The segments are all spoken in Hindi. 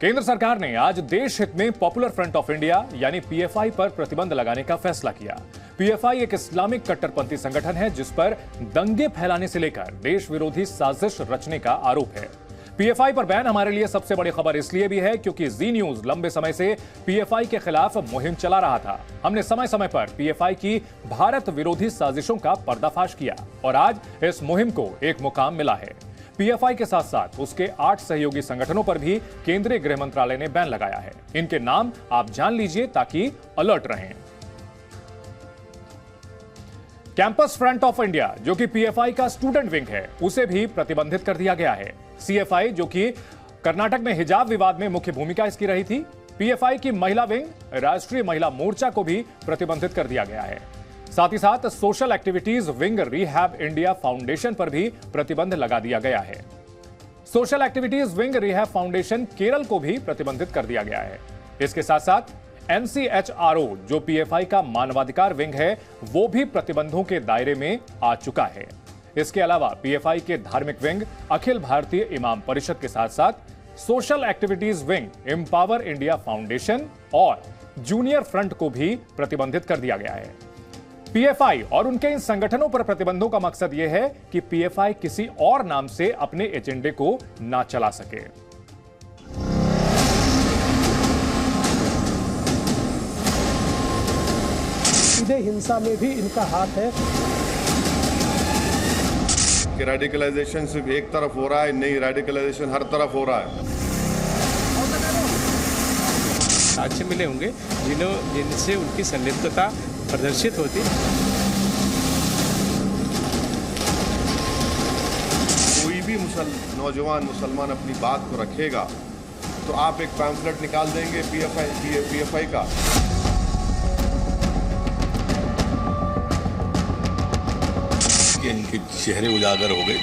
केंद्र सरकार ने आज देश हित में पॉपुलर फ्रंट ऑफ इंडिया यानी पीएफआई पर प्रतिबंध लगाने का फैसला किया। पीएफआई एक इस्लामिक कट्टरपंथी संगठन है जिस पर दंगे फैलाने से लेकर देश विरोधी साजिश रचने का आरोप है। पीएफआई पर बैन हमारे लिए सबसे बड़ी खबर इसलिए भी है क्योंकि जी न्यूज लंबे समय से पीएफआई के खिलाफ मुहिम चला रहा था। हमने समय समय पर पीएफआई की भारत विरोधी साजिशों का पर्दाफाश किया और आज इस मुहिम को एक मुकाम मिला है। पीएफआई के साथ साथ उसके 8 सहयोगी संगठनों पर भी केंद्रीय गृह मंत्रालय ने बैन लगाया है। इनके नाम आप जान लीजिए ताकि अलर्ट रहें। कैंपस फ्रंट ऑफ इंडिया जो कि पीएफआई का स्टूडेंट विंग है, उसे भी प्रतिबंधित कर दिया गया है। सीएफआई जो कि कर्नाटक में हिजाब विवाद में मुख्य भूमिका इसकी रही थी। पीएफआई की महिला विंग राष्ट्रीय महिला मोर्चा को भी प्रतिबंधित कर दिया गया है। साथ ही साथ social activities wing rehab India foundation पर भी प्रतिबंध लगा दिया गया है। Social activities wing rehab foundation Kerala को भी प्रतिबंधित कर दिया गया है। इसके साथ साथ एनसीएचआरओ जो पीएफआई का मानवाधिकार विंग है, वो भी प्रतिबंधों के दायरे में आ चुका है। इसके अलावा पीएफआई के धार्मिक विंग अखिल भारतीय इमाम परिषद के साथ साथ social activities wing empower India foundation और जूनियर फ्रंट को भी प्रतिबंधित कर दिया गया है। पीएफआई और उनके इन संगठनों पर प्रतिबंधों का मकसद यह है कि पीएफआई किसी और नाम से अपने एजेंडे को ना चला सके। सीधे हिंसा में भी इनका हाथ है कि रेडिकलाइजेशन सिर्फ एक तरफ हो रहा है, नहीं, रेडिकलाइजेशन हर तरफ हो रहा है। साक्ष्य मिले होंगे जिनसे उनकी संलिप्तता प्रदर्शित होती। कोई भी नौजवान मुसलमान अपनी बात को रखेगा तो आप एक पैम्फलेट निकाल देंगे पीएफआई का। इनके चेहरे उजागर हो गए।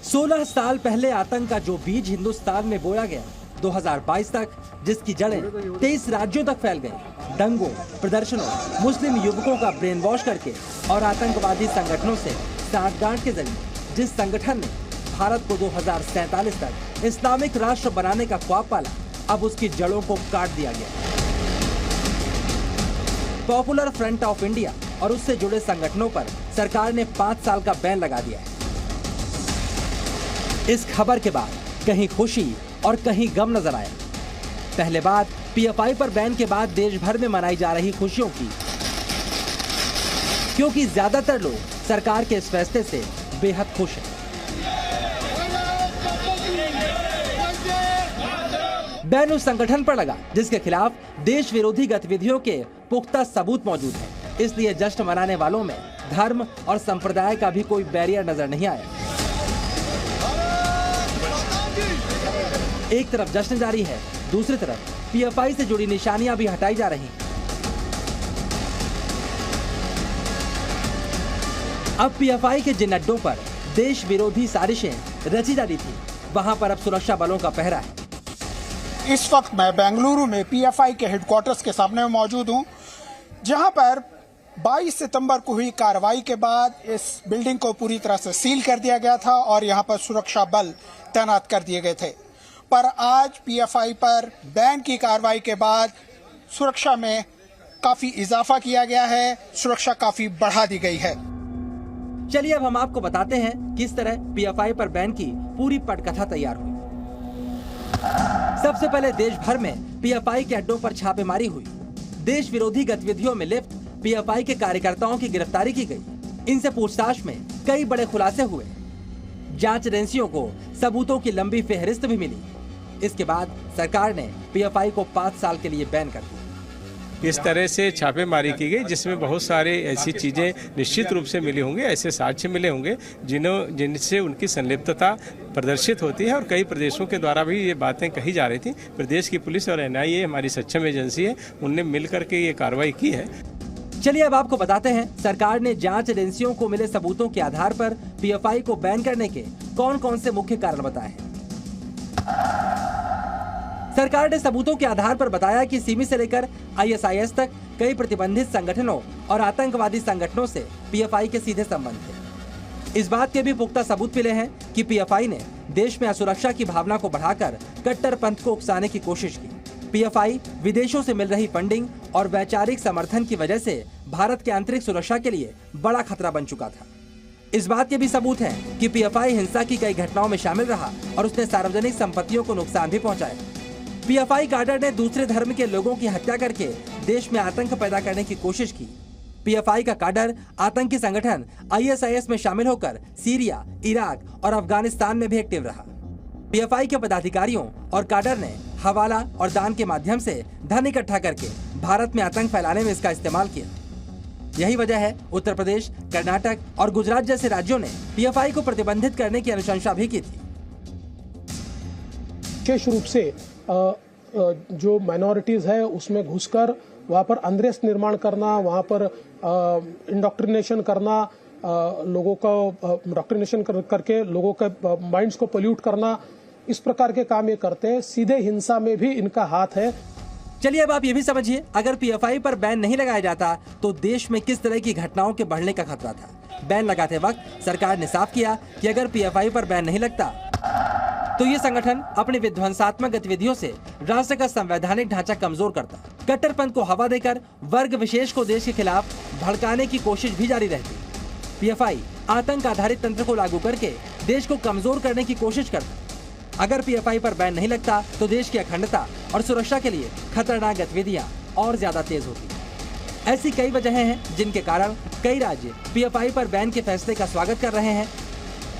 16 साल पहले आतंक का जो बीज हिंदुस्तान में बोया गया, 2022 तक जिसकी जड़ें 23 राज्यों तक फैल गई, दंगों, प्रदर्शनों, मुस्लिम युवकों का ब्रेन वॉश करके और आतंकवादी संगठनों से साठगांठ के जरिए जिस संगठन ने भारत को 2047 तक इस्लामिक राष्ट्र बनाने का ख्वाब पाला, अब उसकी जड़ों को काट दिया गया। पॉपुलर फ्रंट ऑफ इंडिया और उससे जुड़े संगठनों पर सरकार ने 5 साल का बैन लगा दिया है। इस खबर के बाद कहीं खुशी और कहीं गम नजर आया। पहले बात पीएफआई पर बैन के बाद देश भर में मनाई जा रही खुशियों की, क्योंकि ज्यादातर लोग सरकार के इस फैसले से बेहद खुश हैं। बैन उस संगठन पर लगा जिसके खिलाफ देश विरोधी गतिविधियों के पुख्ता सबूत मौजूद है, इसलिए जश्न मनाने वालों में धर्म और संप्रदाय का भी कोई बैरियर नजर नहीं आया। एक तरफ जश्न जारी है, दूसरी तरफ पीएफआई से जुड़ी निशानियां भी हटाई जा रही हैं। अब पीएफआई के जिन अड्डों पर देश विरोधी साजिशें रची जा रही थी, वहां पर अब सुरक्षा बलों का पहरा है। इस वक्त मैं बेंगलुरु में पीएफआई के हेडक्वार्टर्स के सामने मौजूद हूं, जहां पर 22 सितंबर को हुई कार्रवाई के बाद इस बिल्डिंग को पूरी तरह से सील कर दिया गया था और यहां पर सुरक्षा बल तैनात कर दिए गए थे। पर आज पीएफआई पर बैन की कार्रवाई के बाद सुरक्षा में काफी इजाफा किया गया है, सुरक्षा काफी बढ़ा दी गई है। चलिए अब हम आपको बताते हैं किस तरह पीएफआई पर बैन की पूरी पटकथा तैयार हुई। सबसे पहले देश भर में पीएफआई के अड्डों पर छापेमारी हुई। देश विरोधी गतिविधियों में लिप्त पीएफआई के कार्यकर्ताओं की गिरफ्तारी की गई। इनसे पूछताछ में कई बड़े खुलासे हुए। जांच एजेंसियों को सबूतों की लंबी फेहरिस्त भी मिली। इसके बाद सरकार ने पीएफआई को 5 साल के लिए बैन कर दिया। इस तरह से छापेमारी की गई जिसमें बहुत सारे ऐसी चीजें निश्चित रूप से मिली होंगी, ऐसे साक्ष्य मिले होंगे जिनसे उनकी संलिप्तता प्रदर्शित होती है और कई प्रदेशों के द्वारा भी ये बातें कही जा रही थी। प्रदेश की पुलिस और एनआईए हमारी सक्षम एजेंसी है, उनने मिलकर के ये कार्रवाई की है। चलिए अब आपको बताते हैं सरकार ने जांच एजेंसियों को मिले सबूतों के आधार पर पीएफआई को बैन करने के कौन कौन से मुख्य कारण बताए हैं। सरकार ने सबूतों के आधार पर बताया कि सिमी से लेकर आईएसआईएस तक कई प्रतिबंधित संगठनों और आतंकवादी संगठनों से पीएफआई के सीधे संबंध थे। इस बात के भी पुख्ता सबूत मिले हैं कि पीएफआई ने देश में असुरक्षा की भावना को बढ़ाकर कट्टरपंथ को उकसाने की कोशिश की। पीएफआई विदेशों से मिल रही फंडिंग और वैचारिक समर्थन की वजह से भारत की आंतरिक सुरक्षा के लिए बड़ा खतरा बन चुका था। इस बात के भी सबूत हैं कि पीएफआई हिंसा की कई घटनाओं में शामिल रहा और उसने सार्वजनिक संपत्तियों को नुकसान भी पहुंचाया। पीएफआई काडर ने दूसरे धर्म के लोगों की हत्या करके देश में आतंक पैदा करने की कोशिश की। पीएफआई का काडर आतंकी संगठन आईएसआईएस में शामिल होकर सीरिया, इराक और अफगानिस्तान में भी एक्टिव रहा। पीएफआई के पदाधिकारियों और काडर ने हवाला और दान के माध्यम से धन इकट्ठा करके भारत में आतंक फैलाने में इसका इस्तेमाल किया। यही वजह है उत्तर प्रदेश, कर्नाटक और गुजरात जैसे राज्यों ने पीएफआई को प्रतिबंधित करने की अनुशंसा भी की थी। विशेष रूप से जो माइनॉरिटीज है उसमें घुसकर वहाँ पर अनरेस्ट निर्माण करना, वहाँ पर इंडोक्ट्रिनेशन करना, लोगों का इंडोक्ट्रिनेशन करके लोगों के माइंड्स को पोल्यूट करना, इस प्रकार के काम ये करते हैं। सीधे हिंसा में भी इनका हाथ है। चलिए अब आप ये भी समझिए, अगर पीएफआई पर बैन नहीं लगाया जाता तो देश में किस तरह की घटनाओं के बढ़ने का खतरा था। बैन लगाते वक्त सरकार ने साफ किया कि अगर पीएफआई पर बैन नहीं लगता तो ये संगठन अपनी विध्वंसात्मक गतिविधियों से राष्ट्र का संवैधानिक ढांचा कमजोर करता। कट्टरपंथ को हवा देकर वर्ग विशेष को देश के खिलाफ भड़काने की कोशिश भी जारी रहती। पीएफआई आतंक आधारित तंत्र को लागू करके देश को कमजोर करने की कोशिश करता। अगर पीएफआई पर बैन नहीं लगता तो देश की अखंडता और सुरक्षा के लिए खतरनाक गतिविधियां और ज्यादा तेज होती। ऐसी कई वजहें हैं जिनके कारण कई राज्य पीएफआई पर बैन के फैसले का स्वागत कर रहे हैं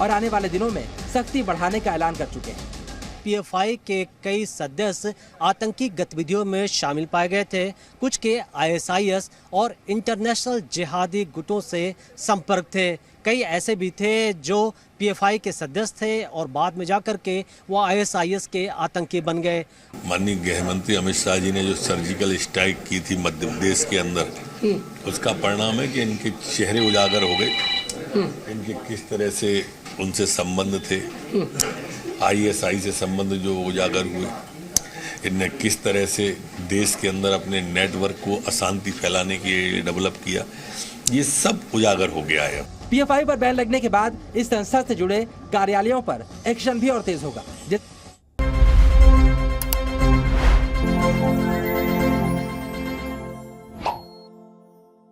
और आने वाले दिनों में सख्ती बढ़ाने का ऐलान कर चुके हैं। पीएफआई के कई सदस्य आतंकी गतिविधियों में शामिल पाए गए थे। कुछ के आईएसआईएस और इंटरनेशनल जिहादी गुटों से संपर्क थे। कई ऐसे भी थे जो पीएफआई के सदस्य थे और बाद में जाकर के वो आईएसआईएस के आतंकी बन गए। माननीय गृह मंत्री अमित शाह जी ने जो सर्जिकल स्ट्राइक की थी मध्य प्रदेश के अंदर, उसका परिणाम है कि इनके चेहरे उजागर हो गए। इनके किस तरह से उनसे संबंध थे, आईएसआई से संबंध जो उजागर हुए, इनने किस तरह से देश के अंदर अपने नेटवर्क को अशांति फैलाने के लिए डेवलप किया, ये सब उजागर हो गया है। पीएफआई पर बैन लगने के बाद इस संस्था से जुड़े कार्यालयों पर एक्शन भी और तेज होगा।